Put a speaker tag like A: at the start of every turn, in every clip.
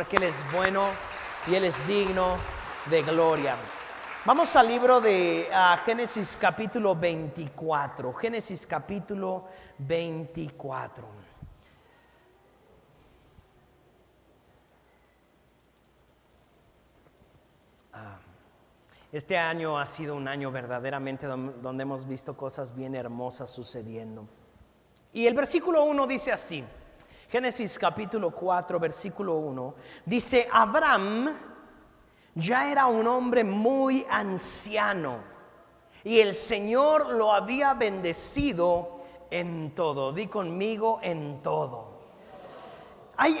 A: porque Él es bueno y Él es digno de gloria. Vamos al libro de Génesis capítulo 24. Génesis capítulo 24. Este año ha sido un año verdaderamente donde hemos visto cosas bien hermosas sucediendo. Y el versículo 1 dice así. Génesis capítulo 4, versículo 1. Dice: Abraham ya era un hombre muy anciano y el Señor lo había bendecido en todo. Di conmigo: en todo. Hay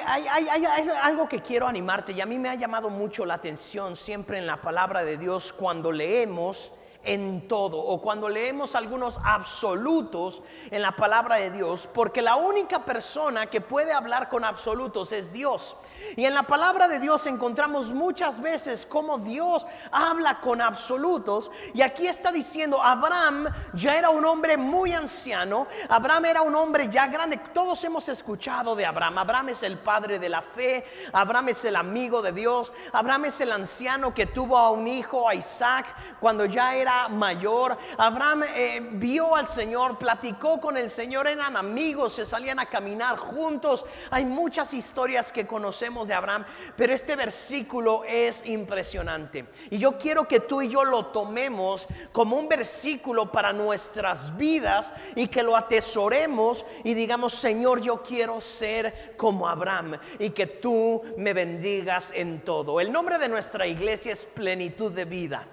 A: algo que quiero animarte, y a mí me ha llamado mucho la atención siempre en la palabra de Dios cuando leemos en todo, o cuando leemos algunos absolutos en la palabra de Dios, porque la única persona que puede hablar con absolutos es Dios. Y en la palabra de Dios encontramos muchas veces cómo Dios habla con absolutos. Y aquí está diciendo: Abraham ya era un hombre muy anciano. Abraham era un hombre ya grande. Todos hemos escuchado de Abraham. Abraham es el padre de la fe. Abraham es el amigo de Dios. Abraham es el anciano que tuvo a un hijo, a Isaac, cuando ya era mayor. Abraham vio al Señor, platicó con el Señor, eran amigos, se salían a caminar juntos. Hay muchas historias que conocemos de Abraham, pero este versículo es impresionante, y yo quiero que tú y yo lo tomemos como un versículo para nuestras vidas y que lo atesoremos y digamos: Señor, yo quiero ser como Abraham, y que tú me bendigas en todo. El nombre de nuestra iglesia es Plenitud de Vida.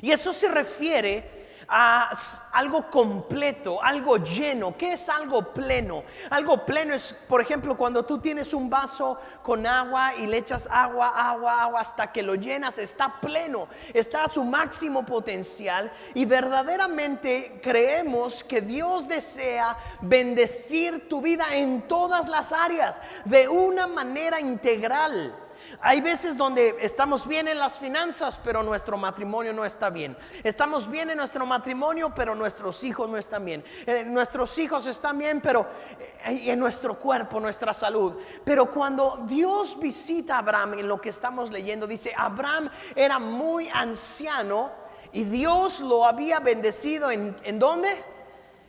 A: Y eso se refiere a algo completo, algo lleno. ¿Qué es algo pleno? Algo pleno es, por ejemplo, cuando tú tienes un vaso con agua y le echas agua hasta que lo llenas. Está pleno, está a su máximo potencial, y verdaderamente creemos que Dios desea bendecir tu vida en todas las áreas de una manera integral. Hay veces donde estamos bien en las finanzas, pero nuestro matrimonio no está bien. Estamos bien en nuestro matrimonio, pero nuestros hijos no están bien. Nuestros hijos están bien, pero en nuestro cuerpo, nuestra salud. Pero cuando Dios visita a Abraham, en lo que estamos leyendo, dice: Abraham era muy anciano y Dios lo había bendecido ¿en dónde?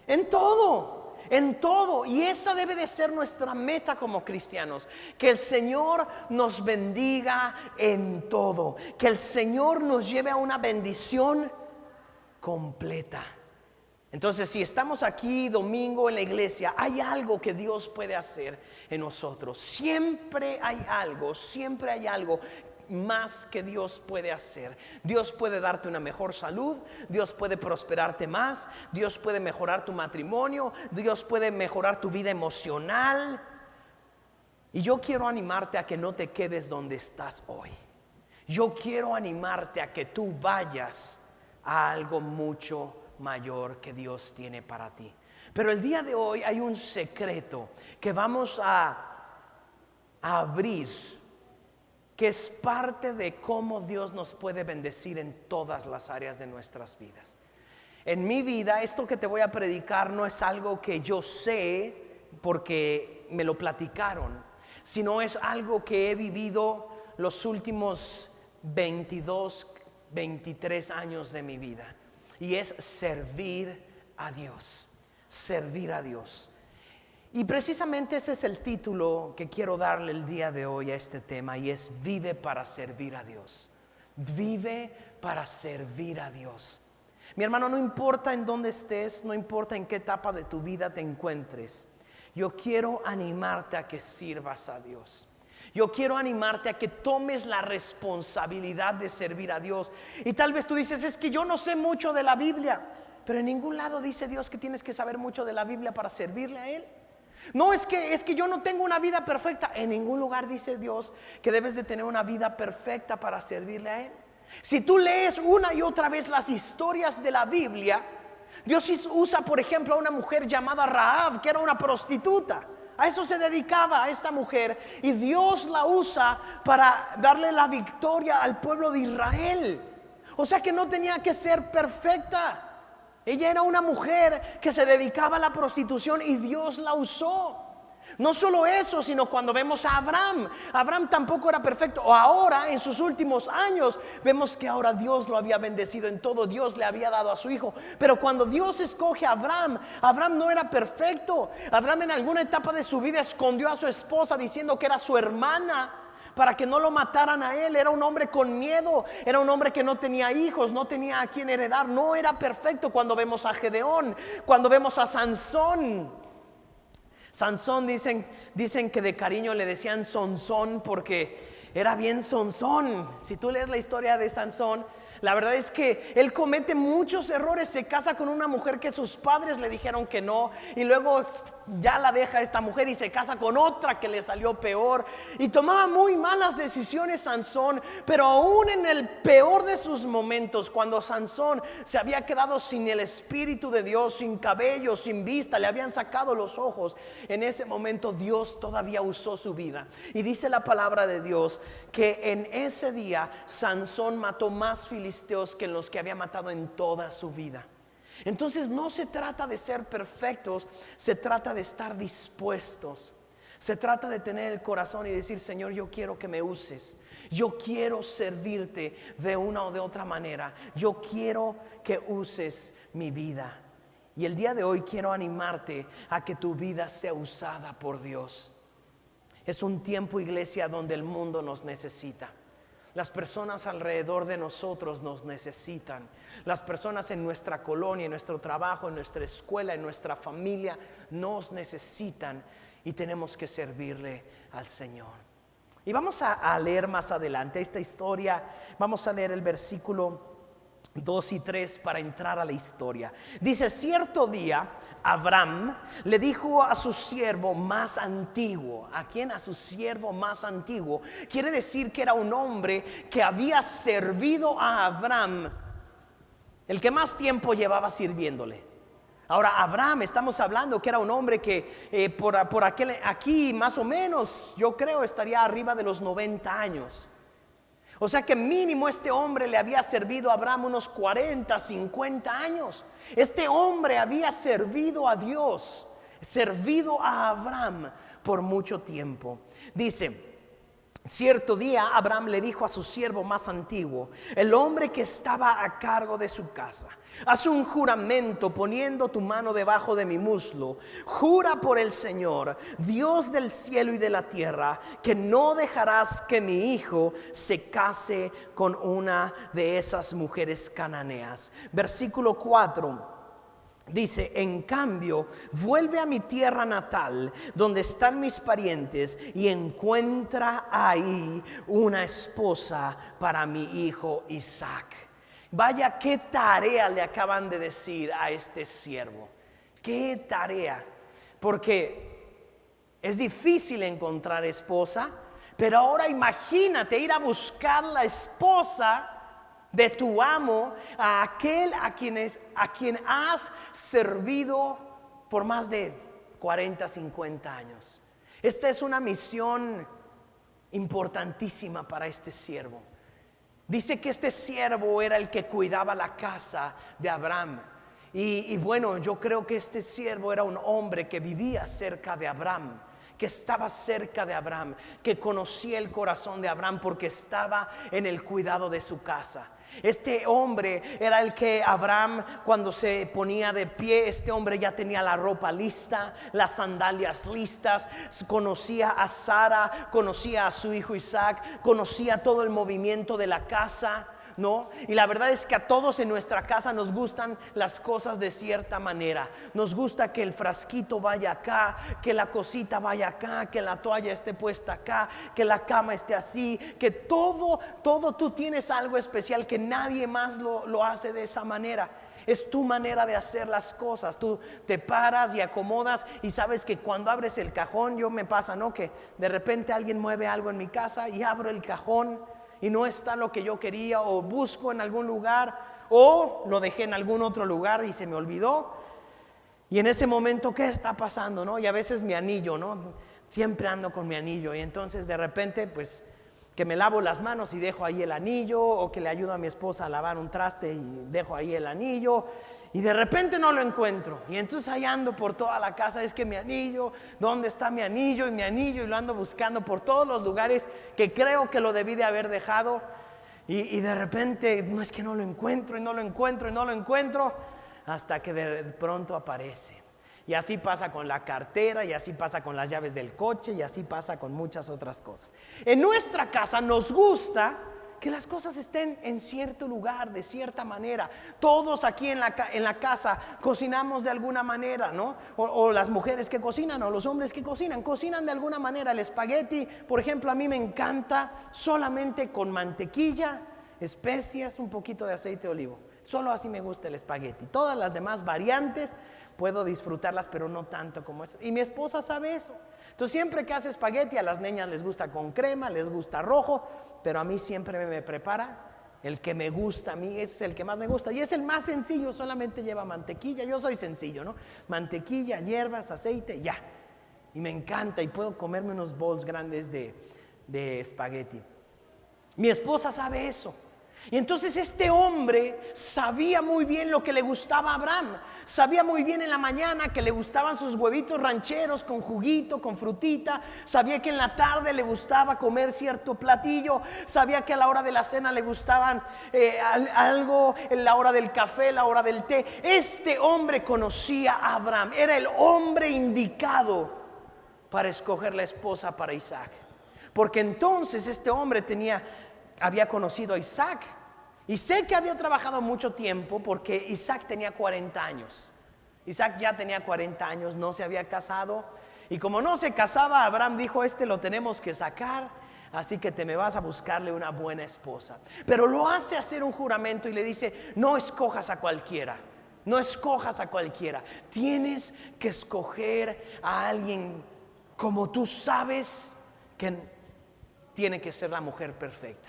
A: En todo. En todo. Y esa debe de ser nuestra meta como cristianos: que el Señor nos bendiga en todo, que el Señor nos lleve a una bendición completa. Entonces, si estamos aquí domingo en la iglesia, hay algo que Dios puede hacer en nosotros. Siempre hay algo más que Dios puede hacer. Dios puede darte una mejor salud, Dios puede prosperarte más, Dios puede mejorar tu matrimonio, Dios puede mejorar tu vida emocional. Y yo quiero animarte a que no te quedes donde estás hoy. Yo quiero animarte a que tú vayas a algo mucho mayor que Dios tiene para ti. Pero el día de hoy hay un secreto que vamos a abrir, que es parte de cómo Dios nos puede bendecir en todas las áreas de nuestras vidas. En mi vida, esto que te voy a predicar no es algo que yo sé porque me lo platicaron, sino es algo que he vivido los últimos 22, 23 años de mi vida, y es servir a Dios. Servir a Dios. Y precisamente ese es el título que quiero darle el día de hoy a este tema, y es: vive para servir a Dios. Vive para servir a Dios. Mi hermano, no importa en dónde estés, no importa en qué etapa de tu vida te encuentres, yo quiero animarte a que sirvas a Dios. Yo quiero animarte a que tomes la responsabilidad de servir a Dios. Y tal vez tú dices: es que yo no sé mucho de la Biblia. Pero en ningún lado dice Dios que tienes que saber mucho de la Biblia para servirle a Él. No, es que yo no tengo una vida perfecta. En ningún lugar dice Dios que debes de tener una vida perfecta para servirle a Él. Si tú lees una y otra vez las historias de la Biblia, Dios usa, por ejemplo, a una mujer llamada Rahab, que era una prostituta. A eso se dedicaba a esta mujer, y Dios la usa para darle la victoria al pueblo de Israel. O sea que no tenía que ser perfecta. Ella era una mujer que se dedicaba a la prostitución y Dios la usó. No solo eso, sino cuando vemos a Abraham. Abraham tampoco era perfecto. O ahora, en sus últimos años, vemos que ahora Dios lo había bendecido en todo. Dios le había dado a su hijo. Pero cuando Dios escoge a Abraham, Abraham no era perfecto. Abraham en alguna etapa de su vida escondió a su esposa diciendo que era su hermana, para que no lo mataran a él. Era un hombre con miedo, era un hombre que no tenía hijos, no tenía a quien heredar, no era perfecto. Cuando vemos a Gedeón, cuando vemos a Sansón, dicen que de cariño le decían Sonsón porque era bien sonzón. Si tú lees la historia de Sansón, la verdad es que él comete muchos errores. Se casa con una mujer que sus padres le dijeron que no, y luego ya la deja esta mujer y se casa con otra que le salió peor, y tomaba muy malas decisiones Sansón. Pero aún en el peor de sus momentos, cuando Sansón se había quedado sin el Espíritu de Dios, sin cabello, sin vista, le habían sacado los ojos, en ese momento Dios todavía usó su vida. Y dice la palabra de Dios que en ese día Sansón mató más filisteos que los que había matado en toda su vida. Entonces no se trata de ser perfectos, se trata de estar dispuestos. Se trata de tener el corazón y decir: Señor, yo quiero que me uses, yo quiero servirte de una o de otra manera, yo quiero que uses mi vida. Y el día de hoy quiero animarte a que tu vida sea usada por Dios. Es un tiempo, iglesia, donde el mundo nos necesita. Las personas alrededor de nosotros nos necesitan. Las personas en nuestra colonia, en nuestro trabajo, en nuestra escuela, en nuestra familia nos necesitan, y tenemos que servirle al Señor. Y vamos a leer más adelante esta historia. Vamos a leer el versículo 2 y 3 para entrar a la historia. Dice: cierto día Abraham le dijo a su siervo más antiguo. ¿A quién? A su siervo más antiguo. Quiere decir que era un hombre que había servido a Abraham, el que más tiempo llevaba sirviéndole. Ahora, Abraham, estamos hablando que era un hombre que aquí más o menos, yo creo, estaría arriba de los 90 años. O sea que mínimo este hombre le había servido a Abraham unos 40, 50 años. Este hombre había servido a Dios, servido a Abraham por mucho tiempo. Dice: cierto día Abraham le dijo a su siervo más antiguo, el hombre que estaba a cargo de su casa: haz un juramento poniendo tu mano debajo de mi muslo. Jura por el Señor, Dios del cielo y de la tierra, que no dejarás que mi hijo se case con una de esas mujeres cananeas. Versículo 4. Dice: en cambio, vuelve a mi tierra natal, donde están mis parientes, y encuentra ahí una esposa para mi hijo Isaac. Vaya, qué tarea le acaban de decir a este siervo. Qué tarea. Porque es difícil encontrar esposa, pero ahora imagínate ir a buscar la esposa de tu amo, a aquel a quien has servido por más de 40, 50 años. Esta es una misión importantísima para este siervo. Dice que este siervo era el que cuidaba la casa de Abraham. Y bueno, yo creo que este siervo era un hombre que vivía cerca de Abraham, que estaba cerca de Abraham, que conocía el corazón de Abraham porque estaba en el cuidado de su casa. Este hombre era el que Abraham, cuando se ponía de pie, este hombre ya tenía la ropa lista, las sandalias listas, conocía a Sara, conocía a su hijo Isaac, conocía todo el movimiento de la casa, ¿no? Y la verdad es que a todos en nuestra casa nos gustan las cosas de cierta manera. Nos gusta que el frasquito vaya acá, que la cosita vaya acá, que la toalla esté puesta acá, que la cama esté así, que todo tú tienes algo especial que nadie más lo hace de esa manera. Es tu manera de hacer las cosas. Tú te paras y acomodas, y sabes que cuando abres el cajón, yo me pasa, ¿no? Que de repente alguien mueve algo en mi casa y abro el cajón y no está lo que yo quería, o busco en algún lugar, o lo dejé en algún otro lugar y se me olvidó. Y en ese momento, ¿qué está pasando, no? Y a veces mi anillo, ¿no? Siempre ando con mi anillo, y entonces de repente pues que me lavo las manos y dejo ahí el anillo, o que le ayudo a mi esposa a lavar un traste y dejo ahí el anillo, y de repente no lo encuentro, y entonces ahí ando por toda la casa. Es que mi anillo, ¿dónde está mi anillo? Y mi anillo, y lo ando buscando por todos los lugares que creo que lo debí de haber dejado, y de repente no, es que no lo encuentro, y no lo encuentro, y no lo encuentro, hasta que de pronto aparece. Y así pasa con la cartera, y así pasa con las llaves del coche, y así pasa con muchas otras cosas. En nuestra casa nos gusta que las cosas estén en cierto lugar, de cierta manera. Todos aquí en la casa cocinamos de alguna manera, ¿no? O las mujeres que cocinan, o los hombres que cocinan de alguna manera. El espagueti, por ejemplo, a mí me encanta solamente con mantequilla, especias, un poquito de aceite de olivo. Solo así me gusta el espagueti. Todas las demás variantes puedo disfrutarlas, pero no tanto como esa. Y mi esposa sabe eso. Entonces siempre que hace espagueti, a las niñas les gusta con crema, les gusta rojo, pero a mí siempre me prepara el que me gusta. A mí ese es el que más me gusta, y es el más sencillo, solamente lleva mantequilla. Yo soy sencillo, ¿no? Mantequilla, hierbas, aceite, ya. Y me encanta, y puedo comerme unos bowls grandes de espagueti. Mi esposa sabe eso. Y entonces este hombre sabía muy bien lo que le gustaba a Abraham. Sabía muy bien en la mañana que le gustaban sus huevitos rancheros con juguito, con frutita. Sabía que en la tarde le gustaba comer cierto platillo. Sabía que a la hora de la cena le gustaban algo, en la hora del café, la hora del té. Este hombre conocía a Abraham. Era el hombre indicado para escoger la esposa para Isaac. Porque entonces este hombre había conocido a Isaac, y sé que había trabajado mucho tiempo, porque Isaac tenía 40 años. Isaac ya tenía 40 años, no se había casado, y como no se casaba, Abraham dijo: lo tenemos que sacar, así que te me vas a buscarle una buena esposa. Pero lo hace hacer un juramento y le dice: no escojas a cualquiera, no escojas a cualquiera, tienes que escoger a alguien como tú sabes que tiene que ser la mujer perfecta.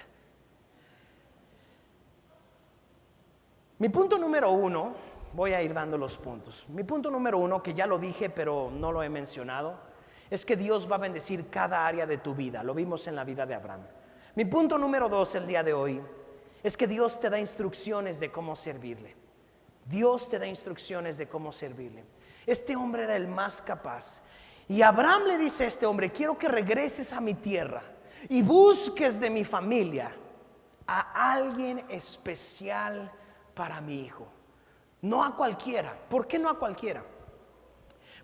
A: Mi punto número 1, voy a ir dando los puntos. Mi punto número 1, que ya lo dije pero no lo he mencionado, es que Dios va a bendecir cada área de tu vida. Lo vimos en la vida de Abraham. Mi punto número 2 el día de hoy es que Dios te da instrucciones de cómo servirle. Dios te da instrucciones de cómo servirle. Este hombre era el más capaz, y Abraham le dice a este hombre: quiero que regreses a mi tierra y busques de mi familia a alguien especial para mi hijo. No a cualquiera. ¿Por qué no a cualquiera?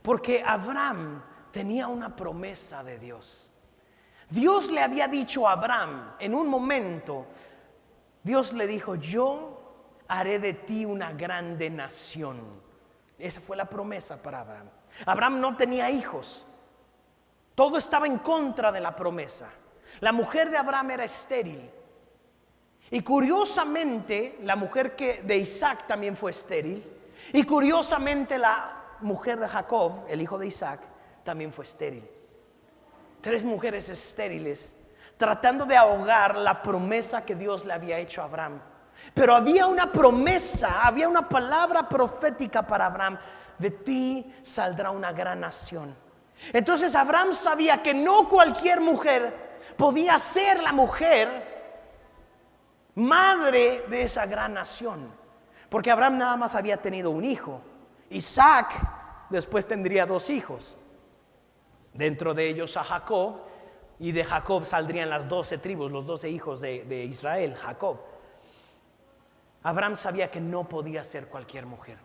A: Porque Abraham tenía una promesa de Dios. Dios le había dicho a Abraham en un momento, Dios le dijo: yo haré de ti una grande nación. Esa fue la promesa para Abraham. Abraham no tenía hijos. Todo estaba en contra de la promesa. La mujer de Abraham era estéril. Y curiosamente, la mujer de Isaac también fue estéril. Y curiosamente, la mujer de Jacob, el hijo de Isaac, también fue estéril. 3 mujeres estériles tratando de ahogar la promesa que Dios le había hecho a Abraham. Pero había una promesa, había una palabra profética para Abraham: de ti saldrá una gran nación. Entonces Abraham sabía que no cualquier mujer podía ser la mujer madre de esa gran nación, porque Abraham nada más había tenido un hijo. Isaac después tendría 2 hijos, dentro de ellos a Jacob, y de Jacob saldrían las 12 tribus, los 12 hijos de Israel, Jacob. Abraham sabía que no podía ser cualquier mujer.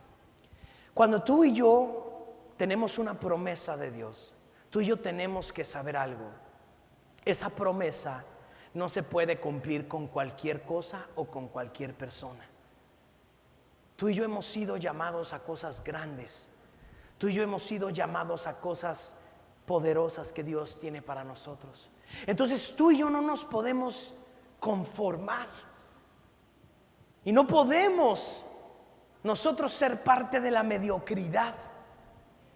A: Cuando tú y yo tenemos una promesa de Dios, tú y yo tenemos que saber algo: esa promesa no se puede cumplir con cualquier cosa o con cualquier persona. Tú y yo hemos sido llamados a cosas grandes. Tú y yo hemos sido llamados a cosas poderosas que Dios tiene para nosotros. Entonces tú y yo no nos podemos conformar, y no podemos nosotros ser parte de la mediocridad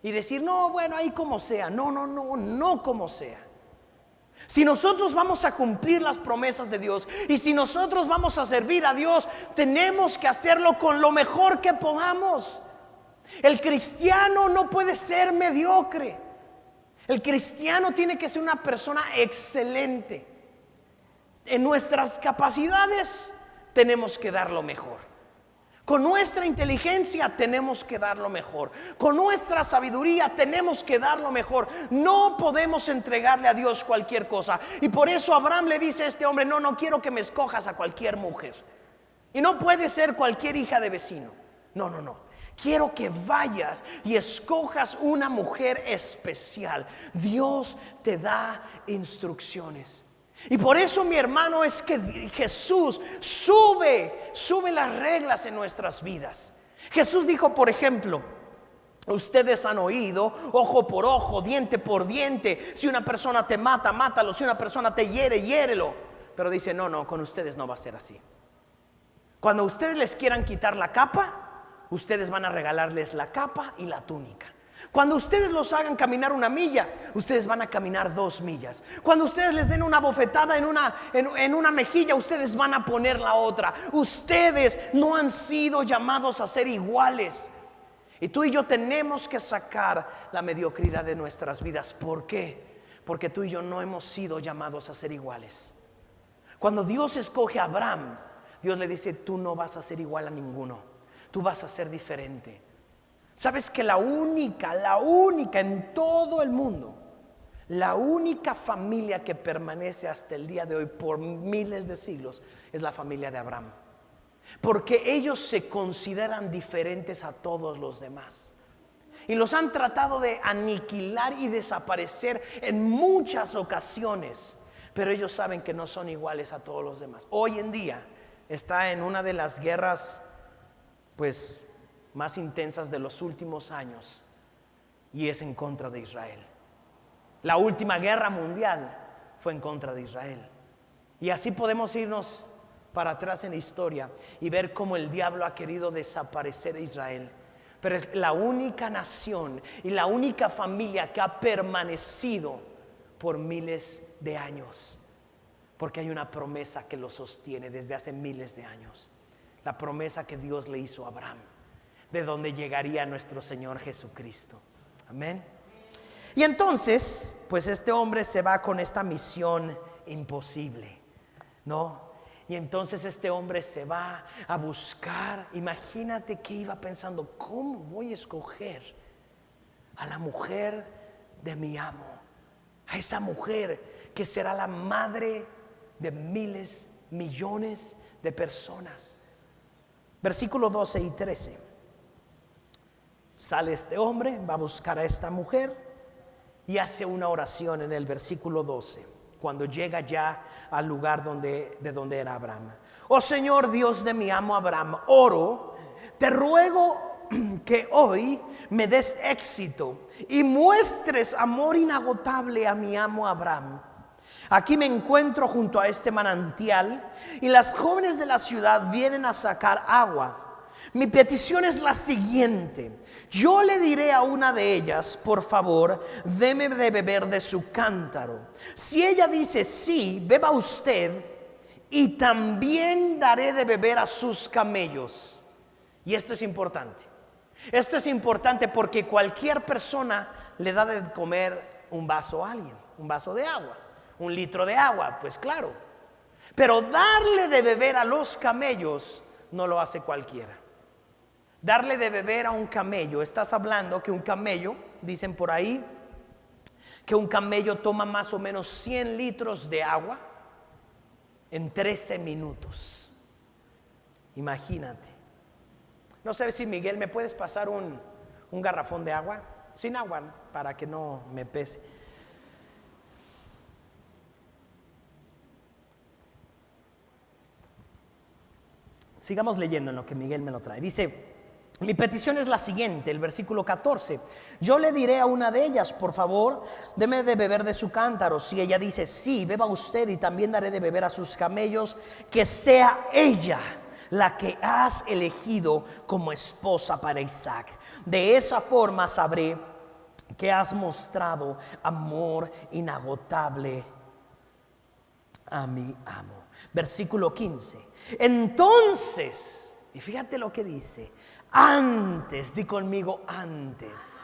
A: y decir: no, bueno, ahí como sea. No como sea. Si nosotros vamos a cumplir las promesas de Dios, y si nosotros vamos a servir a Dios, tenemos que hacerlo con lo mejor que podamos. El cristiano no puede ser mediocre. El cristiano tiene que ser una persona excelente. En nuestras capacidades tenemos que dar lo mejor. Con nuestra inteligencia tenemos que dar lo mejor. Con nuestra sabiduría tenemos que dar lo mejor. No podemos entregarle a Dios cualquier cosa. Y por eso Abraham le dice a este hombre: no quiero que me escojas a cualquier mujer. Y no puede ser cualquier hija de vecino. No. Quiero que vayas y escojas una mujer especial. Dios te da instrucciones. Y por eso, mi hermano, es que Jesús sube las reglas en nuestras vidas. Jesús dijo, por ejemplo: ustedes han oído, ojo por ojo, diente por diente. Si una persona te mata, mátalo. Si una persona te hiere, hiérelo. Pero dice, no, con ustedes no va a ser así. Cuando ustedes les quieran quitar la capa, ustedes van a regalarles la capa y la túnica. Cuando ustedes los hagan caminar 1 milla, ustedes van a caminar 2 millas. Cuando ustedes les den una bofetada en una mejilla, ustedes van a poner la otra. Ustedes no han sido llamados a ser iguales. Y tú y yo tenemos que sacar la mediocridad de nuestras vidas. ¿Por qué? Porque tú y yo no hemos sido llamados a ser iguales. Cuando Dios escoge a Abraham, Dios le dice: tú no vas a ser igual a ninguno, tú vas a ser diferente. ¿Sabes que la única en todo el mundo, la única familia que permanece hasta el día de hoy por miles de siglos es la familia de Abraham? Porque ellos se consideran diferentes a todos los demás y los han tratado de aniquilar y desaparecer en muchas ocasiones, pero ellos saben que no son iguales a todos los demás. Hoy en día está en una de las guerras más intensas de los últimos años, y es en contra de Israel. La última guerra mundial fue en contra de Israel. Y así podemos irnos para atrás en la historia y ver cómo el diablo ha querido desaparecer a Israel. Pero es la única nación y la única familia que ha permanecido por miles de años, porque hay una promesa que lo sostiene desde hace miles de años. La promesa que Dios le hizo a Abraham, de donde llegaría nuestro Señor Jesucristo. Amén. Y entonces, este hombre se va con esta misión imposible, ¿no? Y entonces este hombre se va a buscar. Imagínate que iba pensando: ¿cómo voy a escoger a la mujer de mi amo? A esa mujer que será la madre de miles, millones de personas. Versículos 12 y 13. Sale este hombre, va a buscar a esta mujer y hace una oración en el versículo 12, cuando llega ya al lugar de donde era Abraham. Oh Señor Dios de mi amo Abraham, oro, te ruego que hoy me des éxito y muestres amor inagotable a mi amo Abraham. Aquí me encuentro junto a este manantial y las jóvenes de la ciudad vienen a sacar agua. Mi petición es la siguiente: yo le diré a una de ellas: por favor, deme de beber de su cántaro. Si ella dice sí, beba usted, y también daré de beber a sus camellos. Y esto es importante. Esto es importante porque cualquier persona le da de comer un vaso a alguien, un vaso de agua, 1 litro de agua, pues claro. Pero darle de beber a los camellos no lo hace cualquiera. Darle de beber a un camello, estás hablando que un camello, dicen por ahí, que un camello toma más o menos 100 litros de agua en 13 minutos. Imagínate. No sé si Miguel, ¿me puedes pasar un garrafón de agua? Sin agua, para que no me pese. Sigamos leyendo en lo que Miguel me lo trae. Dice: mi petición es la siguiente, el versículo 14. Yo le diré a una de ellas: por favor, deme de beber de su cántaro. Si ella dice sí, beba usted, y también daré de beber a sus camellos. Que sea ella la que has elegido como esposa para Isaac. De esa forma sabré que has mostrado amor inagotable a mi amo. Versículo 15. Entonces, y fíjate lo que dice: antes, di conmigo antes.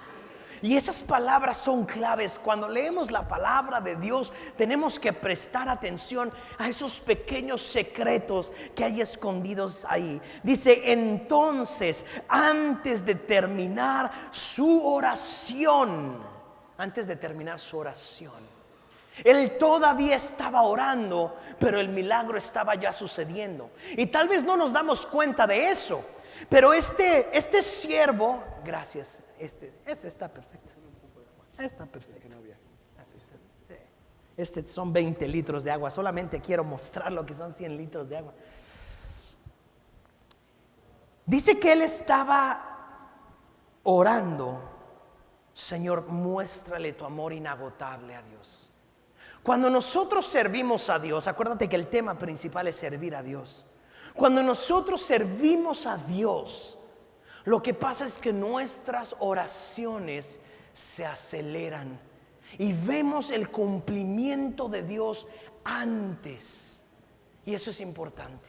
A: Y esas palabras son claves. Cuando leemos la palabra de Dios, tenemos que prestar atención a esos pequeños secretos que hay escondidos ahí. Dice, entonces, antes de terminar su oración, él todavía estaba orando, pero el milagro estaba ya sucediendo. Y tal vez no nos damos cuenta de eso, pero este siervo, gracias, este está perfecto. Está perfecto. Son 20 litros de agua. Solamente quiero mostrar lo que son 100 litros de agua. Dice que él estaba orando. Señor, muéstrale tu amor inagotable a Dios. Cuando nosotros servimos a Dios, acuérdate que el tema principal es servir a Dios. Cuando nosotros servimos a Dios, lo que pasa es que nuestras oraciones se aceleran y vemos el cumplimiento de Dios antes. Y eso es importante,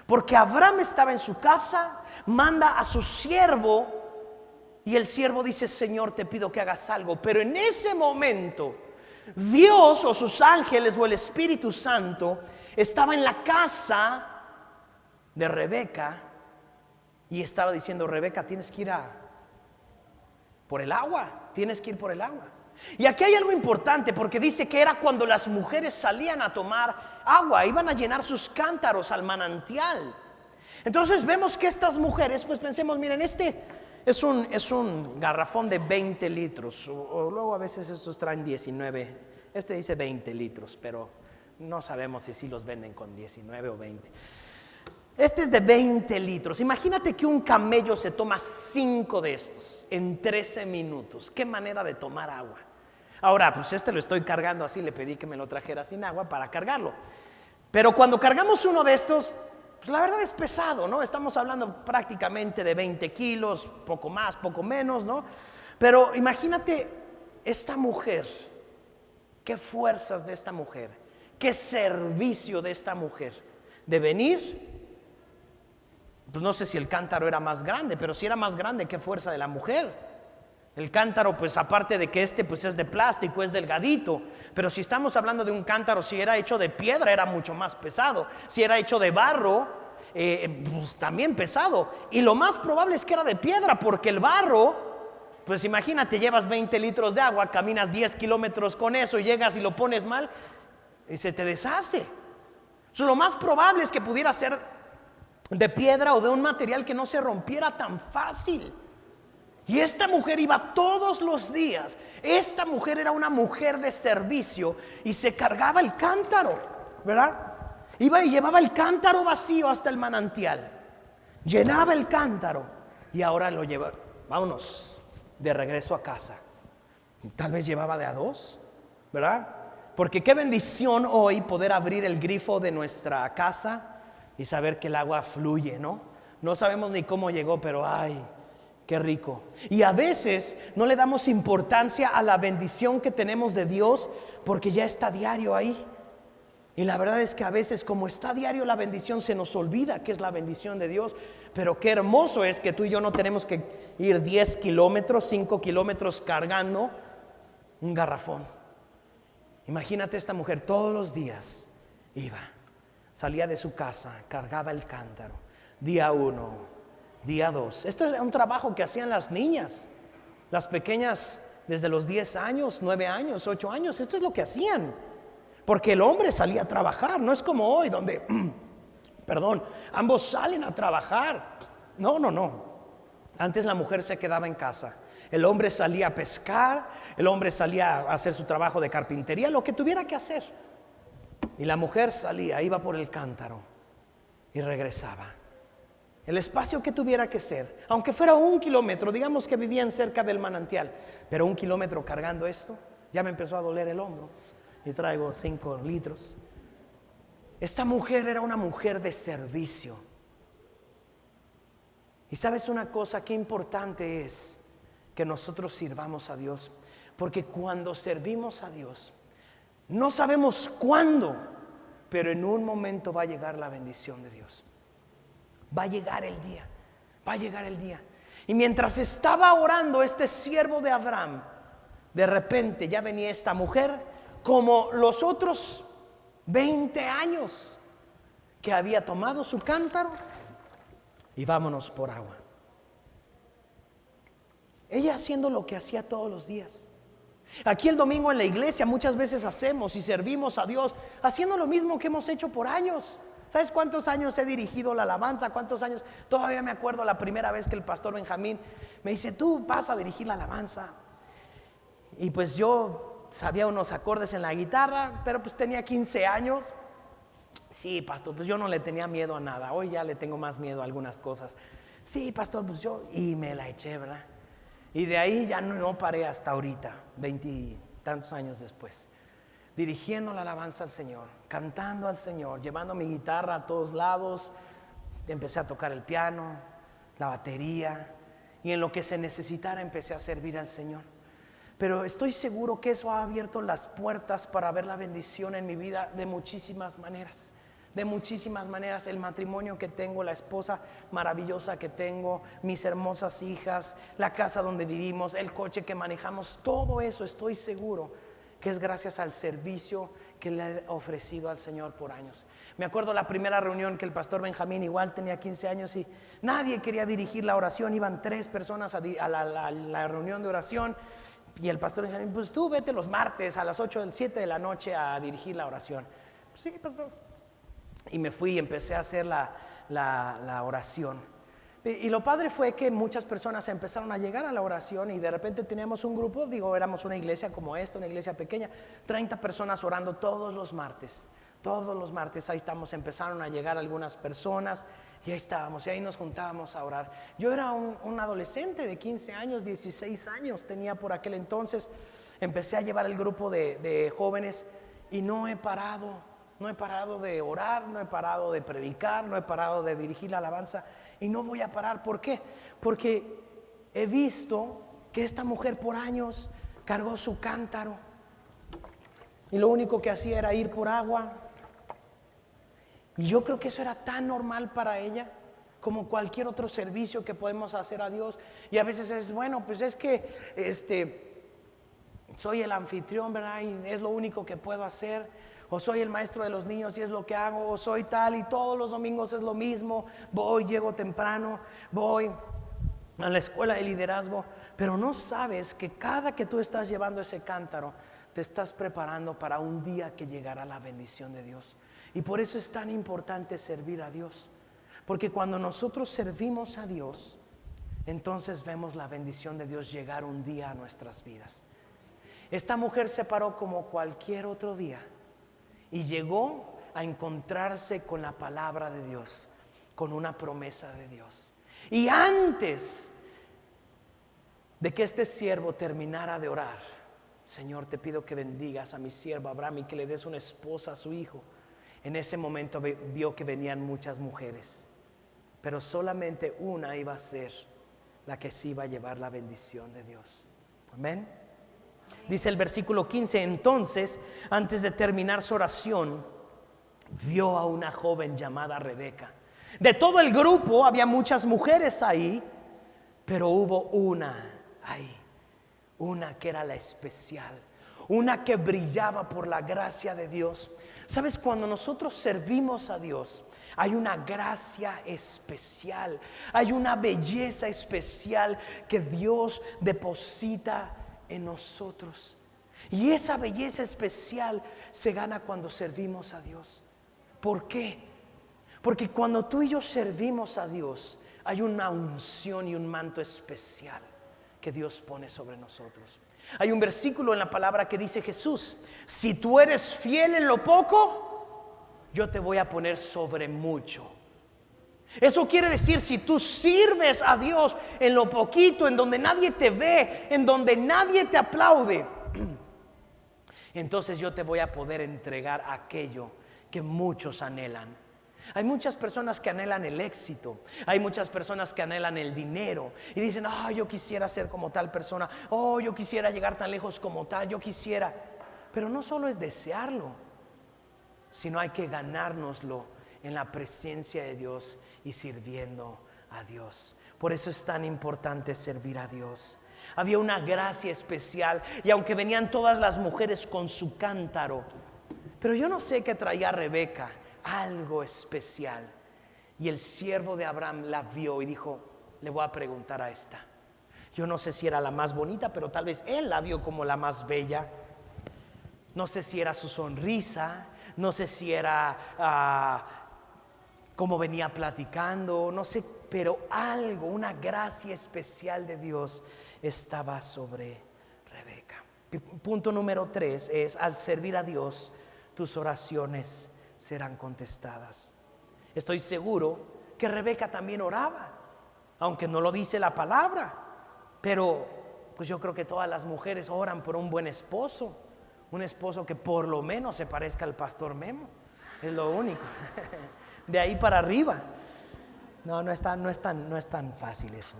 A: porque Abraham estaba en su casa, manda a su siervo, y el siervo dice, Señor, te pido que hagas algo. Pero en ese momento, Dios o sus ángeles o el Espíritu Santo estaba en la casa de Rebeca y estaba diciendo, Rebeca, tienes que ir por el agua. Y aquí hay algo importante, porque dice que era cuando las mujeres salían a tomar agua, iban a llenar sus cántaros al manantial. Entonces vemos que estas mujeres, pues pensemos, miren, es un garrafón de 20 litros, o luego a veces estos traen 19. Este dice 20 litros, pero no sabemos si los venden con 19 o 20. Este es de 20 litros. Imagínate que un camello se toma 5 de estos en 13 minutos. Qué manera de tomar agua. Ahora, pues lo estoy cargando así, le pedí que me lo trajera sin agua para cargarlo. Pero cuando cargamos uno de estos, pues la verdad es pesado, ¿no? Estamos hablando prácticamente de 20 kilos, poco más, poco menos, ¿no? Pero imagínate esta mujer, qué fuerzas de esta mujer, qué servicio de esta mujer, de venir. Pues no sé si el cántaro era más grande, pero si era más grande, qué fuerza de la mujer. El cántaro, pues aparte de que pues es de plástico, es delgadito, pero si estamos hablando de un cántaro, si era hecho de piedra, era mucho más pesado. Si era hecho de barro, pues también pesado. Y lo más probable es que era de piedra, porque el barro, pues imagínate, llevas 20 litros de agua, caminas 10 kilómetros con eso y llegas y lo pones mal y se te deshace. Entonces, lo más probable es que pudiera ser de piedra o de un material que no se rompiera tan fácil. Y esta mujer iba todos los días. Esta mujer era una mujer de servicio y se cargaba el cántaro, ¿verdad? Iba y llevaba el cántaro vacío hasta el manantial, llenaba el cántaro y ahora lo lleva, vámonos de regreso a casa. Tal vez llevaba de a 2, ¿verdad? Porque qué bendición hoy poder abrir el grifo de nuestra casa y saber que el agua fluye, ¿no? No sabemos ni cómo llegó, pero ay, qué rico. Y a veces no le damos importancia a la bendición que tenemos de Dios porque ya está diario ahí. Y la verdad es que a veces, como está diario la bendición, se nos olvida que es la bendición de Dios. Pero qué hermoso es que tú y yo no tenemos que ir 10 kilómetros, 5 kilómetros cargando un garrafón. Imagínate, esta mujer todos los días iba, salía de su casa, cargaba el cántaro. Día 1, día 2. Esto es un trabajo que hacían las niñas, las pequeñas desde los 10 años, 9 años, 8 años. Esto es lo que hacían, porque el hombre salía a trabajar. No es como hoy donde, ambos salen a trabajar. No. Antes la mujer se quedaba en casa, el hombre salía a pescar, el hombre salía a hacer su trabajo de carpintería, lo que tuviera que hacer. Y la mujer salía, iba por el cántaro y regresaba. El espacio que tuviera que ser, aunque fuera 1 kilómetro, digamos que vivían cerca del manantial, pero 1 kilómetro cargando esto, ya me empezó a doler el hombro y traigo 5 litros. Esta mujer era una mujer de servicio. Y sabes una cosa, qué importante es que nosotros sirvamos a Dios, porque cuando servimos a Dios, no sabemos cuándo, pero en un momento va a llegar la bendición de Dios. Va a llegar el día. Y mientras estaba orando este siervo de Abraham, de repente ya venía esta mujer como los otros 20 años que había tomado su cántaro y vámonos por agua. Ella haciendo lo que hacía todos los días. Aquí el domingo en la iglesia muchas veces hacemos y servimos a Dios haciendo lo mismo que hemos hecho por años. ¿Sabes cuántos años he dirigido la alabanza? ¿Cuántos años? Todavía me acuerdo la primera vez que el pastor Benjamín me dice: tú vas a dirigir la alabanza. Y pues yo sabía unos acordes en la guitarra, pero pues tenía 15 años. Sí, pastor, pues yo no le tenía miedo a nada. Hoy ya le tengo más miedo a algunas cosas. Sí, pastor, pues yo, y me la eché, ¿verdad? Y de ahí ya no paré hasta ahorita, 20 y tantos años después, dirigiendo la alabanza al Señor, cantando al Señor, llevando mi guitarra a todos lados. Empecé a tocar el piano, la batería, y en lo que se necesitara empecé a servir al Señor. Pero estoy seguro que eso ha abierto las puertas para ver la bendición en mi vida de muchísimas maneras. De muchísimas maneras. El matrimonio que tengo, la esposa maravillosa que tengo, mis hermosas hijas, la casa donde vivimos, el coche que manejamos, todo eso estoy seguro que es gracias al servicio que le he ofrecido al Señor por años. Me acuerdo la primera reunión que el pastor Benjamín igual tenía 15 años y nadie quería dirigir la oración. Iban 3 personas a la reunión de oración. Y el pastor Benjamín: pues tú vete los martes a las 8 del 7 de la noche a dirigir la oración. Pues sí, pastor. Y me fui y empecé a hacer la oración. Y lo padre fue que muchas personas empezaron a llegar a la oración y de repente teníamos un grupo, éramos una iglesia como esta, una iglesia pequeña, 30 personas orando todos los martes. Todos los martes ahí estamos, empezaron a llegar algunas personas y ahí estábamos, y ahí nos juntábamos a orar. Yo era un adolescente de 15 años, 16 años tenía por aquel entonces. Empecé a llevar el grupo de jóvenes y no he parado de orar, no he parado de predicar, no he parado de dirigir la alabanza y no voy a parar. ¿Por qué? Porque he visto que esta mujer por años cargó su cántaro y lo único que hacía era ir por agua. Y yo creo que eso era tan normal para ella como cualquier otro servicio que podemos hacer a Dios. Y a veces es, bueno, pues es que soy el anfitrión, ¿verdad? Y es lo único que puedo hacer. O soy el maestro de los niños y es lo que hago. O soy tal y todos los domingos es lo mismo. Voy, llego temprano, voy a la escuela de liderazgo. Pero no sabes que cada que tú estás llevando ese cántaro, te estás preparando para un día que llegará la bendición de Dios. Y por eso es tan importante servir a Dios. Porque cuando nosotros servimos a Dios, entonces vemos la bendición de Dios llegar un día a nuestras vidas. Esta mujer se paró como cualquier otro día y llegó a encontrarse con la palabra de Dios, con una promesa de Dios. Y antes de que este siervo terminara de orar: Señor, te pido que bendigas a mi siervo Abraham y que le des una esposa a su hijo. En ese momento vio que venían muchas mujeres, pero solamente una iba a ser la que sí iba a llevar la bendición de Dios. Amén. Dice el versículo 15: entonces, antes de terminar su oración, vio a una joven llamada Rebeca. De todo el grupo había muchas mujeres ahí, pero hubo una ahí, una que era la especial, una que brillaba por la gracia de Dios. ¿Sabes? Cuando nosotros servimos a Dios, hay una gracia especial, hay una belleza especial que Dios deposita en nosotros. Y esa belleza especial se gana cuando servimos a Dios. ¿Por qué? Porque cuando tú y yo servimos a Dios, hay una unción y un manto especial que Dios pone sobre nosotros. Hay un versículo en la palabra que dice Jesús: si tú eres fiel en lo poco, yo te voy a poner sobre mucho. Eso quiere decir, si tú sirves a Dios en lo poquito, en donde nadie te ve, en donde nadie te aplaude, entonces yo te voy a poder entregar aquello que muchos anhelan. Hay muchas personas que anhelan el éxito, hay muchas personas que anhelan el dinero y dicen: yo quisiera ser como tal persona, yo quisiera llegar tan lejos como tal, yo quisiera. Pero no solo es desearlo, sino hay que ganárnoslo en la presencia de Dios y sirviendo a Dios. Por eso es tan importante servir a Dios. Había una gracia especial, y aunque venían todas las mujeres con su cántaro, pero yo no sé qué traía Rebeca, algo especial. Y el siervo de Abraham la vio y dijo: le voy a preguntar a esta. Yo no sé si era la más bonita, pero tal vez él la vio como la más bella. No sé si era su sonrisa, no sé si era cómo venía platicando, no sé, pero algo, una gracia especial de Dios estaba sobre Rebeca. Punto número 3 es: al servir a Dios, tus oraciones serán contestadas. Estoy seguro que Rebeca también oraba, aunque no lo dice la palabra, pero pues yo creo que todas las mujeres oran por un buen esposo, un esposo que por lo menos se parezca al pastor Memo. Es lo único. De ahí para arriba no es tan fácil eso.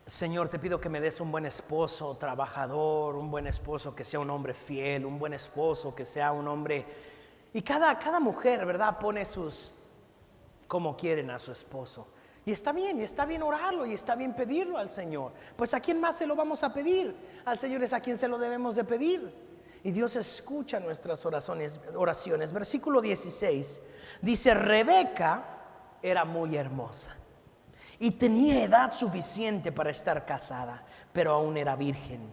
A: Señor, te pido que me des un buen esposo trabajador, un buen esposo que sea un hombre fiel, un buen esposo que sea un hombre. Y cada mujer, ¿verdad?, pone sus como quieren a su esposo. Y está bien orarlo, y está bien pedirlo al Señor. Pues ¿a quién más se lo vamos a pedir? Al Señor es a quien se lo debemos de pedir. Y Dios escucha nuestras oraciones. Versículo 16 dice: Rebeca era muy hermosa y tenía edad suficiente para estar casada, pero aún era virgen.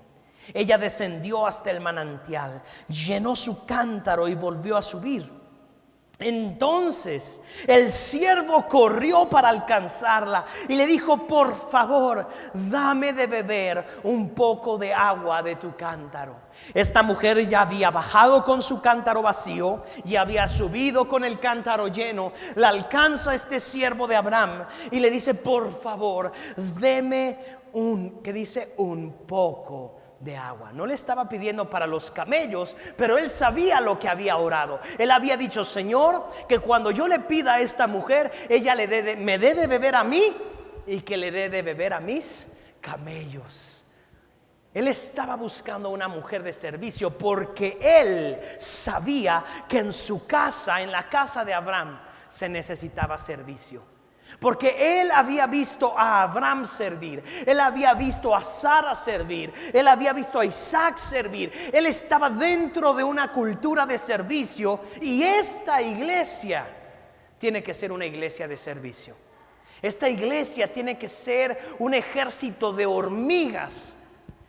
A: Ella descendió hasta el manantial, llenó su cántaro y volvió a subir. Entonces el siervo corrió para alcanzarla y le dijo: por favor, dame de beber un poco de agua de tu cántaro. Esta mujer ya había bajado con su cántaro vacío y había subido con el cántaro lleno. La alcanza este siervo de Abraham y le dice: por favor, deme un poco de agua. No le estaba pidiendo para los camellos, pero él sabía lo que había orado. Él había dicho: Señor, que cuando yo le pida a esta mujer, ella me dé de beber a mí y que le dé de beber a mis camellos. Él estaba buscando una mujer de servicio porque él sabía que en su casa, en la casa de Abraham, se necesitaba servicio. Porque él había visto a Abraham servir, él había visto a Sara servir, él había visto a Isaac servir. Él estaba dentro de una cultura de servicio, y esta iglesia tiene que ser una iglesia de servicio. Esta iglesia tiene que ser un ejército de hormigas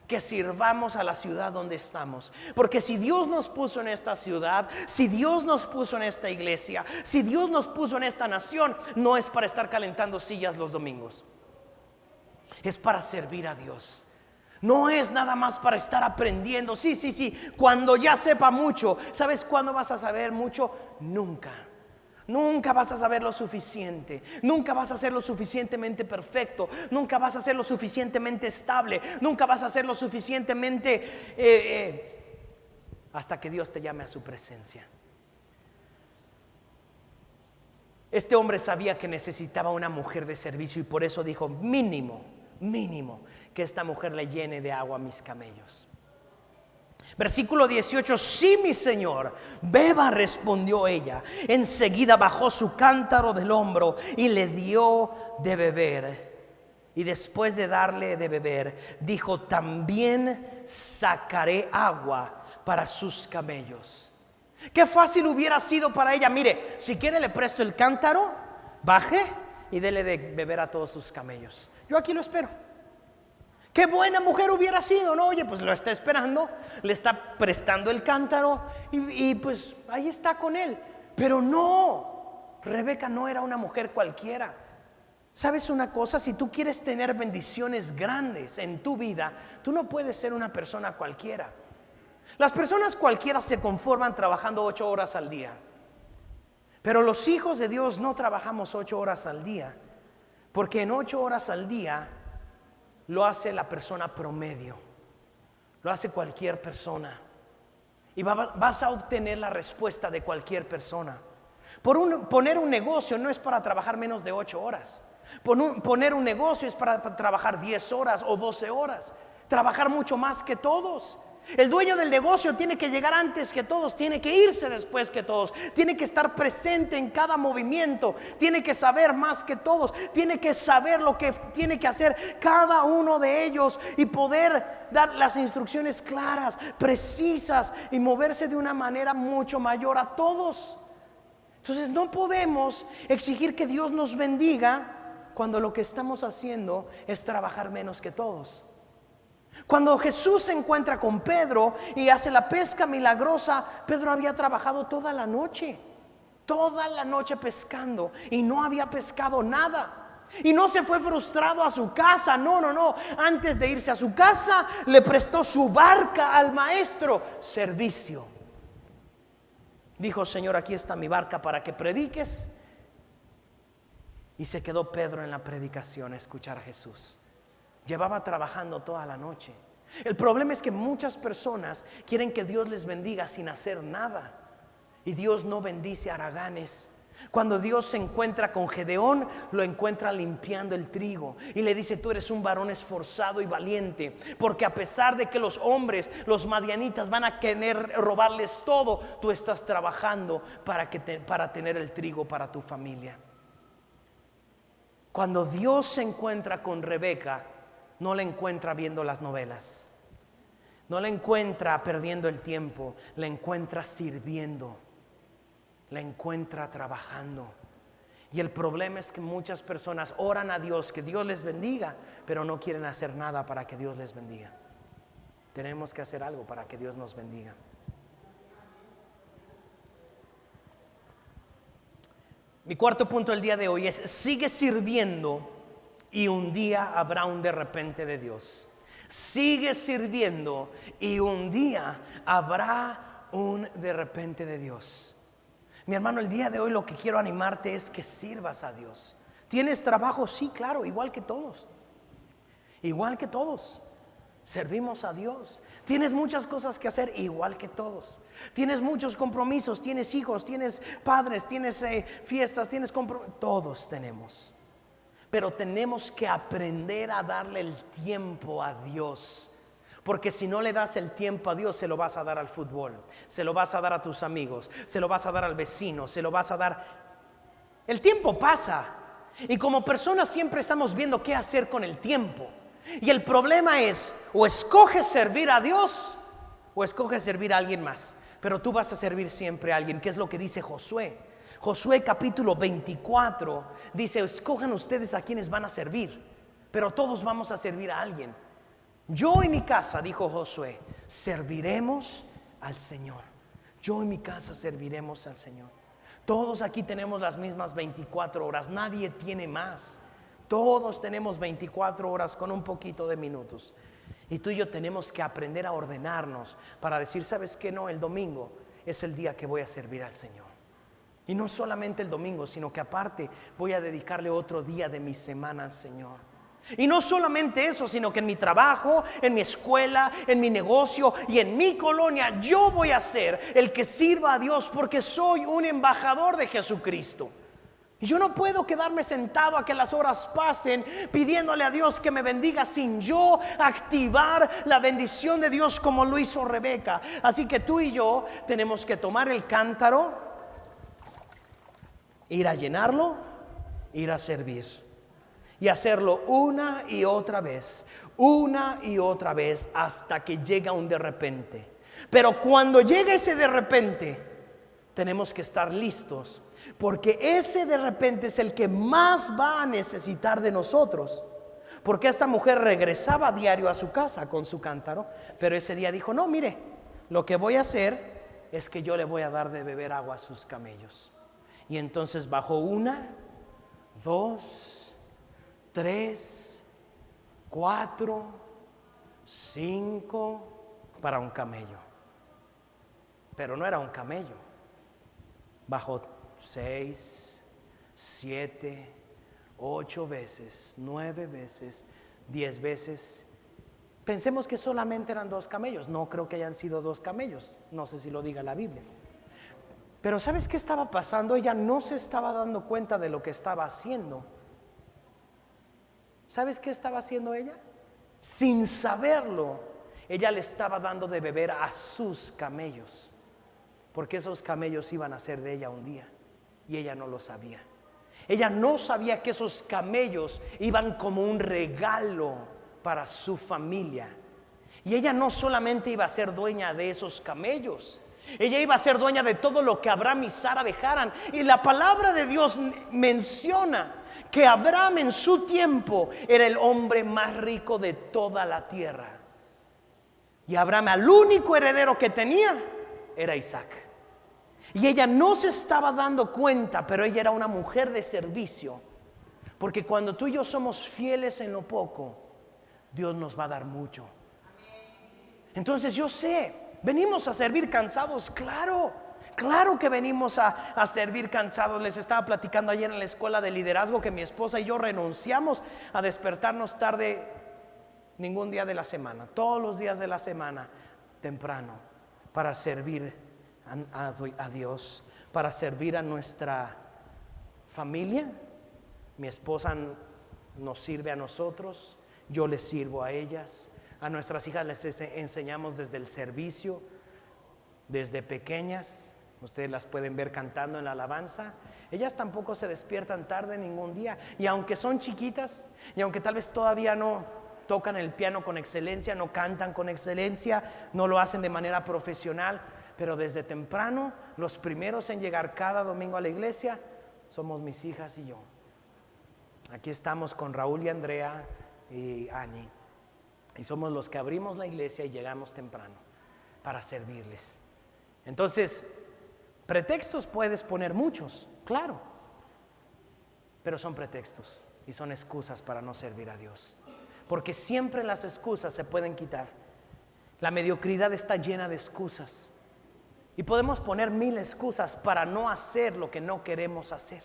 A: que sirvamos a la ciudad donde estamos. Porque si Dios nos puso en esta ciudad, si Dios nos puso en esta iglesia, si Dios nos puso en esta nación, no es para estar calentando sillas los domingos. Es para servir a Dios. No es nada más para estar aprendiendo. Sí, cuando ya sepa mucho. ¿Sabes cuándo vas a saber mucho? Nunca vas a saber lo suficiente. Nunca vas a ser lo suficientemente perfecto. Nunca vas a ser lo suficientemente estable. Nunca vas a ser lo suficientemente hasta que Dios te llame a su presencia. Este hombre sabía que necesitaba una mujer de servicio, y por eso dijo: mínimo que esta mujer le llene de agua a mis camellos. Versículo 18: sí, mi señor, beba, respondió ella. Enseguida bajó su cántaro del hombro y le dio de beber. Y después de darle de beber, dijo: también sacaré agua para sus camellos. Qué fácil hubiera sido para ella: mire, si quiere le presto el cántaro, baje y dele de beber a todos sus camellos. Yo aquí lo espero. Qué buena mujer hubiera sido, ¿no? Oye, pues lo está esperando, le está prestando el cántaro y pues ahí está con él. Pero no, Rebeca no era una mujer cualquiera. ¿Sabes una cosa? Si tú quieres tener bendiciones grandes en tu vida, tú no puedes ser una persona cualquiera. Las personas cualquiera se conforman trabajando 8 horas al día. Pero los hijos de Dios no trabajamos 8 horas al día, porque en 8 horas al día lo hace la persona promedio, lo hace cualquier persona, y vas a obtener la respuesta de cualquier persona. Poner un negocio no es para trabajar menos de 8 horas. Poner un negocio es para trabajar 10 horas o 12 horas, trabajar mucho más que todos. El dueño del negocio tiene que llegar antes que todos, tiene que irse después que todos, tiene que estar presente en cada movimiento, tiene que saber más que todos, tiene que saber lo que tiene que hacer cada uno de ellos y poder dar las instrucciones claras, precisas y moverse de una manera mucho mayor a todos. Entonces no podemos exigir que Dios nos bendiga cuando lo que estamos haciendo es trabajar menos que todos. Cuando Jesús se encuentra con Pedro y hace la pesca milagrosa, Pedro había trabajado toda la noche pescando y no había pescado nada. Y no se fue frustrado a su casa, no. Antes de irse a su casa, le prestó su barca al maestro. Servicio. Dijo: Señor, aquí está mi barca para que prediques. Y se quedó Pedro en la predicación a escuchar a Jesús. Llevaba trabajando toda la noche. El problema es que muchas personas quieren que Dios les bendiga sin hacer nada. Y Dios no bendice haraganes. Cuando Dios se encuentra con Gedeón, lo encuentra limpiando el trigo y le dice: tú eres un varón esforzado y valiente, porque a pesar de que los hombres, los madianitas, van a querer robarles todo, tú estás trabajando para tener el trigo para tu familia. Cuando Dios se encuentra con Rebeca, no la encuentra viendo las novelas, no la encuentra perdiendo el tiempo, la encuentra sirviendo, la encuentra trabajando. Y el problema es que muchas personas oran a Dios que Dios les bendiga, pero no quieren hacer nada para que Dios les bendiga. Tenemos que hacer algo para que Dios nos bendiga. Mi cuarto punto del día de hoy es: sigue sirviendo y un día habrá un de repente de Dios. Sigue sirviendo y un día habrá un de repente de Dios. Mi hermano, el día de hoy lo que quiero animarte es que sirvas a Dios. ¿Tienes trabajo? Sí, claro, igual que todos. Igual que todos. Servimos a Dios. Tienes muchas cosas que hacer, igual que todos. Tienes muchos compromisos, tienes hijos, tienes padres, tienes fiestas, tienes compromisos. Todos tenemos. Pero tenemos que aprender a darle el tiempo a Dios. Porque si no le das el tiempo a Dios, se lo vas a dar al fútbol, se lo vas a dar a tus amigos, se lo vas a dar al vecino, se lo vas a dar. El tiempo pasa y como personas siempre estamos viendo qué hacer con el tiempo. Y el problema es: o escoges servir a Dios o escoges servir a alguien más. Pero tú vas a servir siempre a alguien, que es lo que dice Josué. Josué capítulo 24 dice: escojan ustedes a quienes van a servir, pero todos vamos a servir a alguien. Yo y mi casa, dijo Josué, serviremos al Señor. Yo y mi casa serviremos al Señor. Todos aquí tenemos las mismas 24 horas, nadie tiene más. Todos tenemos 24 horas con un poquito de minutos. Y tú y yo tenemos que aprender a ordenarnos para decir: ¿sabes qué? No, el domingo es el día que voy a servir al Señor. Y no solamente el domingo, sino que aparte voy a dedicarle otro día de mi semana al Señor. Y no solamente eso, sino que en mi trabajo, en mi escuela, en mi negocio y en mi colonia, yo voy a ser el que sirva a Dios, porque soy un embajador de Jesucristo. Y yo no puedo quedarme sentado a que las horas pasen pidiéndole a Dios que me bendiga sin yo activar la bendición de Dios como lo hizo Rebeca. Así que tú y yo tenemos que tomar el cántaro, ir a llenarlo, ir a servir. Y hacerlo una y otra vez hasta que llega un de repente. Pero cuando llegue ese de repente, tenemos que estar listos, porque ese de repente es el que más va a necesitar de nosotros. Porque esta mujer regresaba a diario a su casa con su cántaro, pero ese día dijo: no, mire, lo que voy a hacer es que yo le voy a dar de beber agua a sus camellos. Y entonces bajó 1, 2, 3, 4, 5 para un camello. Pero no era un camello. Bajó 6, 7, 8 veces, 9 veces, 10 veces. Pensemos que solamente eran 2 camellos. No creo que hayan sido 2 camellos. No sé si lo diga la Biblia. Pero ¿sabes qué estaba pasando? Ella no se estaba dando cuenta de lo que estaba haciendo. ¿Sabes qué estaba haciendo ella? Sin saberlo, ella le estaba dando de beber a sus camellos, porque esos camellos iban a ser de ella un día, y ella no lo sabía. Ella no sabía que esos camellos iban como un regalo para su familia. Y ella no solamente iba a ser dueña de esos camellos, ella iba a ser dueña de todo lo que Abraham y Sara dejaran. Y la palabra de Dios menciona que Abraham en su tiempo era el hombre más rico de toda la tierra. Y Abraham, el único heredero que tenía era Isaac. Y ella no se estaba dando cuenta, pero ella era una mujer de servicio. Porque cuando tú y yo somos fieles en lo poco, Dios nos va a dar mucho. Entonces yo sé, venimos a servir cansados, claro que venimos a servir cansados. Les estaba platicando ayer en la escuela de liderazgo que mi esposa y yo renunciamos a despertarnos tarde ningún día de la semana, todos los días de la semana temprano, para servir a Dios, para servir a nuestra familia. Mi esposa nos sirve a nosotros, yo les sirvo a ellas. A nuestras hijas les enseñamos desde el servicio, desde pequeñas. Ustedes las pueden ver cantando en la alabanza. Ellas tampoco se despiertan tarde ningún día. Y aunque son chiquitas, y aunque tal vez todavía no tocan el piano con excelencia, no cantan con excelencia, no lo hacen de manera profesional, pero desde temprano, los primeros en llegar cada domingo a la iglesia somos mis hijas y yo. Aquí estamos con Raúl y Andrea y Ani, y somos los que abrimos la iglesia y llegamos temprano para servirles. Entonces, pretextos puedes poner muchos, claro, pero son pretextos y son excusas para no servir a Dios, porque siempre las excusas se pueden quitar. La mediocridad está llena de excusas y podemos poner 1000 excusas para no hacer lo que no queremos hacer.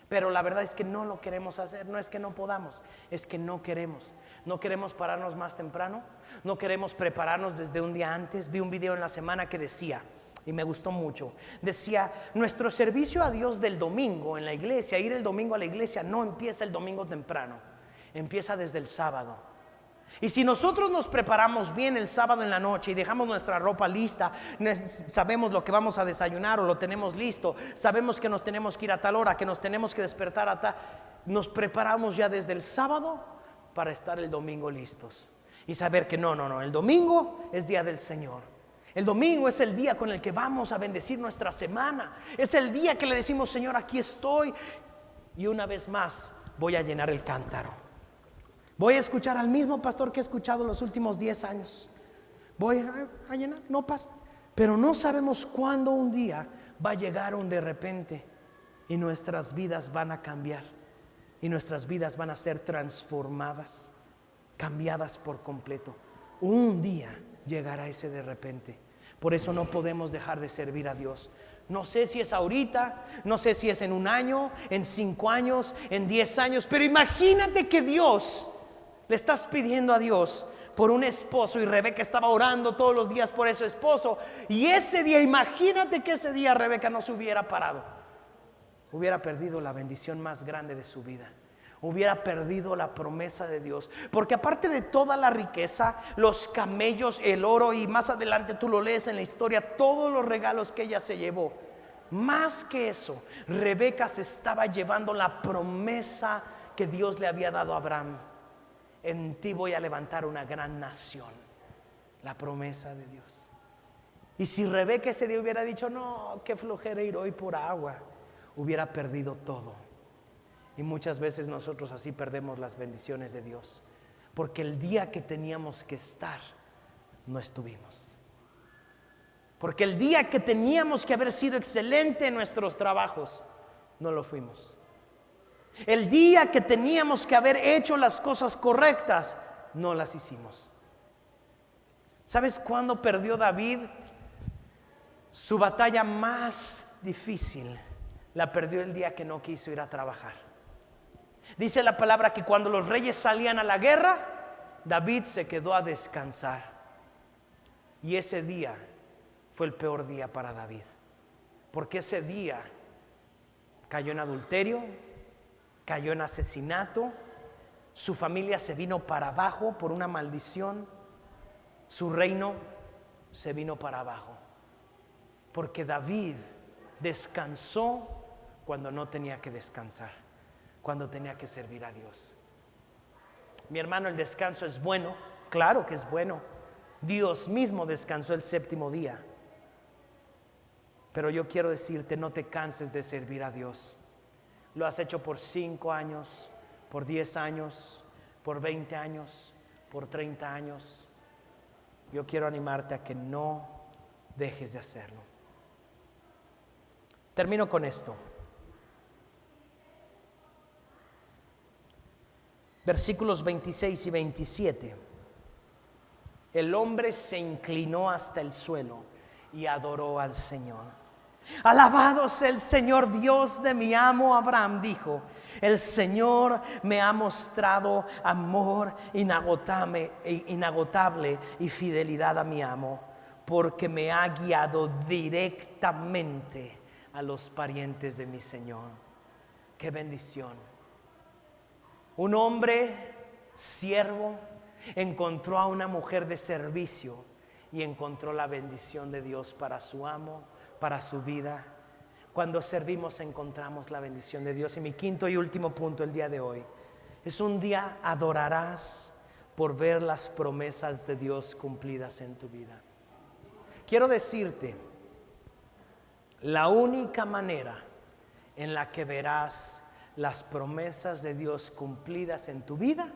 A: Pero la verdad es que no lo queremos hacer. No es que no podamos, es que no queremos. No queremos pararnos más temprano, no queremos prepararnos desde un día antes. Vi un video en la semana que decía, y me gustó mucho, decía: nuestro servicio a Dios del domingo en la iglesia, ir el domingo a la iglesia, no empieza el domingo temprano, empieza desde el sábado. Y si nosotros nos preparamos bien el sábado en la noche y dejamos nuestra ropa lista, sabemos lo que vamos a desayunar o lo tenemos listo, sabemos que nos tenemos que ir a tal hora, que nos tenemos que despertar a tal, nos preparamos ya desde el sábado para estar el domingo listos y saber que no, el domingo es día del Señor. El domingo es el día con el que vamos a bendecir nuestra semana. Es el día que le decimos: Señor, aquí estoy, y una vez más voy a llenar el cántaro. Voy a escuchar al mismo pastor que he escuchado los últimos 10 años. Voy a llenar, no pasa. Pero no sabemos cuándo un día va a llegar un de repente y nuestras vidas van a cambiar. Y nuestras vidas van a ser transformadas, cambiadas por completo. Un día llegará ese de repente. Por eso no podemos dejar de servir a Dios. No sé si es ahorita, no sé si es en 1 año, en 5 años, en 10 años. Pero imagínate que Dios, le estás pidiendo a Dios por un esposo, y Rebeca estaba orando todos los días por ese esposo, y ese día, imagínate que ese día Rebeca no se hubiera parado, hubiera perdido la bendición más grande de su vida, hubiera perdido la promesa de Dios. Porque aparte de toda la riqueza, los camellos, el oro, y más adelante tú lo lees en la historia, todos los regalos que ella se llevó, más que eso, Rebeca se estaba llevando la promesa que Dios le había dado a Abraham: en ti voy a levantar una gran nación. La promesa de Dios. Y si Rebeca ese día hubiera dicho: no, qué flojera ir hoy por agua, hubiera perdido todo. Y muchas veces nosotros así perdemos las bendiciones de Dios, porque el día que teníamos que estar, no estuvimos. Porque el día que teníamos que haber sido excelente en nuestros trabajos, no lo fuimos. El día que teníamos que haber hecho las cosas correctas, no las hicimos. ¿Sabes cuándo perdió David su batalla más difícil? La perdió el día que no quiso ir a trabajar. Dice la palabra que cuando los reyes salían a la guerra, David se quedó a descansar. Y ese día fue el peor día para David, porque ese día cayó en adulterio, cayó en asesinato, su familia se vino para abajo por una maldición, su reino se vino para abajo. Porque David descansó cuando no tenía que descansar, cuando tenía que servir a Dios. Mi hermano, el descanso es bueno, claro que es bueno. Dios mismo descansó el séptimo día. Pero yo quiero decirte, no te canses de servir a Dios. Lo has hecho por 5 años, por 10 años, por 20 años, por 30 años. Yo quiero animarte a que no dejes de hacerlo. Termino con esto. Versículos 26 y 27. El hombre se inclinó hasta el suelo y adoró al Señor. Alabado sea el Señor Dios de mi amo Abraham, dijo. El Señor me ha mostrado amor inagotable y fidelidad a mi amo, porque me ha guiado directamente a los parientes de mi Señor. Qué bendición. Un hombre siervo encontró a una mujer de servicio y encontró la bendición de Dios para su amo, para su vida. Cuando servimos encontramos la bendición de Dios. Y mi quinto y último punto el día de hoy es: un día adorarás por ver las promesas de Dios cumplidas en tu vida. Quiero decirte, la única manera en la que verás las promesas de Dios cumplidas en tu vida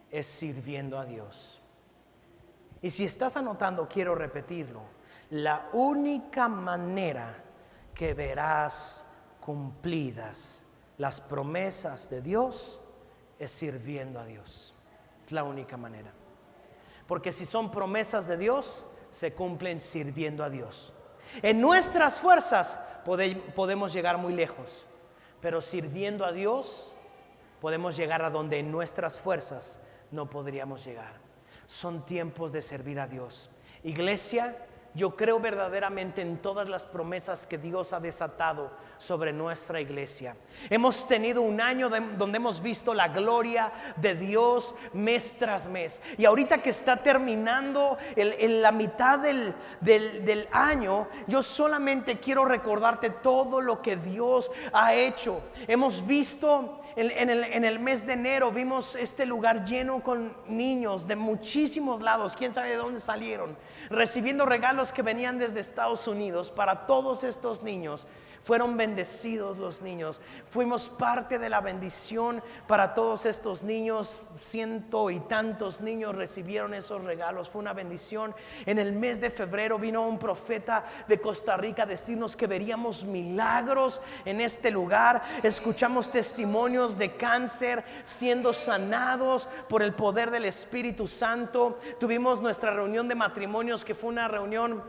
A: es sirviendo a Dios. Y si estás anotando, quiero repetirlo: la única manera que verás cumplidas las promesas de Dios es sirviendo a Dios. Es la única manera. Porque si son promesas de Dios, se cumplen sirviendo a Dios. En nuestras fuerzas podemos llegar muy lejos, pero sirviendo a Dios podemos llegar a donde en nuestras fuerzas no podríamos llegar. Son tiempos de servir a Dios. Iglesia, yo creo verdaderamente en todas las promesas que Dios ha desatado sobre nuestra iglesia. Hemos tenido un año donde hemos visto la gloria de Dios mes tras mes. Y ahorita que está terminando la mitad del año, yo solamente quiero recordarte todo lo que Dios ha hecho. Hemos visto en el mes de enero, vimos este lugar lleno con niños de muchísimos lados, quién sabe de dónde salieron, recibiendo regalos que venían desde Estados Unidos para todos estos niños. Fueron bendecidos los niños. Fuimos parte de la bendición para todos estos niños. 100 y tantos niños recibieron esos regalos. Fue una bendición. En el mes de febrero vino un profeta de Costa Rica a decirnos que veríamos milagros en este lugar. Escuchamos testimonios de cáncer siendo sanados por el poder del Espíritu Santo. Tuvimos nuestra reunión de matrimonios, que fue una reunión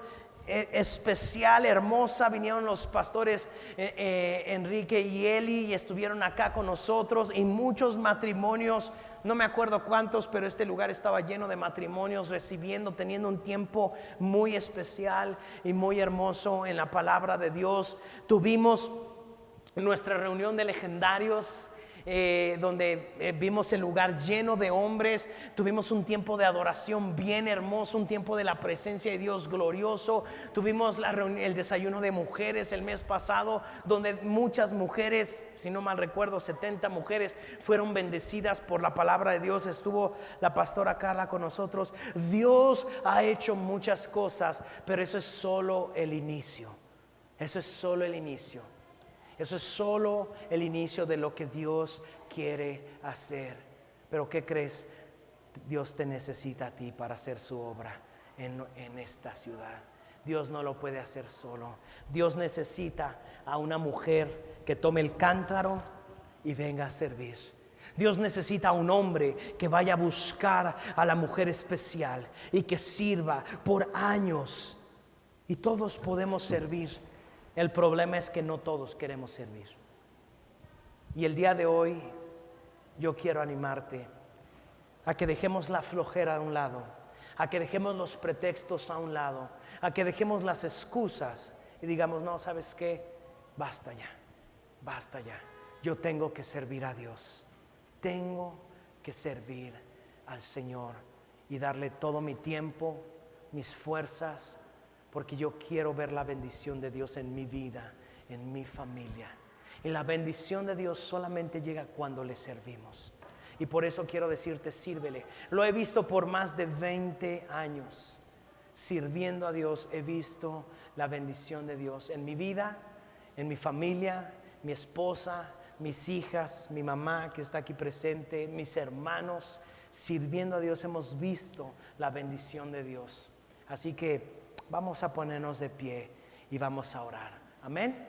A: especial, hermosa. Vinieron los pastores Enrique y Eli y estuvieron acá con nosotros, y muchos matrimonios, no me acuerdo cuántos, pero este lugar estaba lleno de matrimonios recibiendo, teniendo un tiempo muy especial y muy hermoso en la palabra de Dios. Tuvimos nuestra reunión de legendarios, donde vimos el lugar lleno de hombres. Tuvimos un tiempo de adoración bien hermoso, un tiempo de la presencia de Dios glorioso. Tuvimos el desayuno de mujeres el mes pasado, donde muchas mujeres, si no mal recuerdo 70 mujeres, fueron bendecidas por la palabra de Dios. Estuvo la pastora Carla con nosotros. Dios ha hecho muchas cosas, pero eso es solo el inicio. Eso es solo el inicio. Eso es solo el inicio de lo que Dios quiere hacer. Pero ¿qué crees? Dios te necesita a ti para hacer su obra en esta ciudad. Dios no lo puede hacer solo. Dios necesita a una mujer que tome el cántaro y venga a servir. Dios necesita a un hombre que vaya a buscar a la mujer especial y que sirva por años. Y todos podemos servir. El problema es que no todos queremos servir. Y el día de hoy yo quiero animarte a que dejemos la flojera a un lado, a que dejemos los pretextos a un lado, a que dejemos las excusas y digamos: no, ¿sabes qué? Basta ya, basta ya. Yo tengo que servir a Dios. Tengo que servir al Señor y darle todo mi tiempo, mis fuerzas, porque yo quiero ver la bendición de Dios en mi vida, en mi familia. Y la bendición de Dios solamente llega cuando le servimos. Y por eso quiero decirte, sírvele. Lo he visto por más de 20 años. Sirviendo a Dios he visto la bendición de Dios en mi vida, en mi familia, mi esposa, mis hijas, mi mamá que está aquí presente, mis hermanos. Sirviendo a Dios hemos visto la bendición de Dios. Así que vamos a ponernos de pie y vamos a orar. Amén.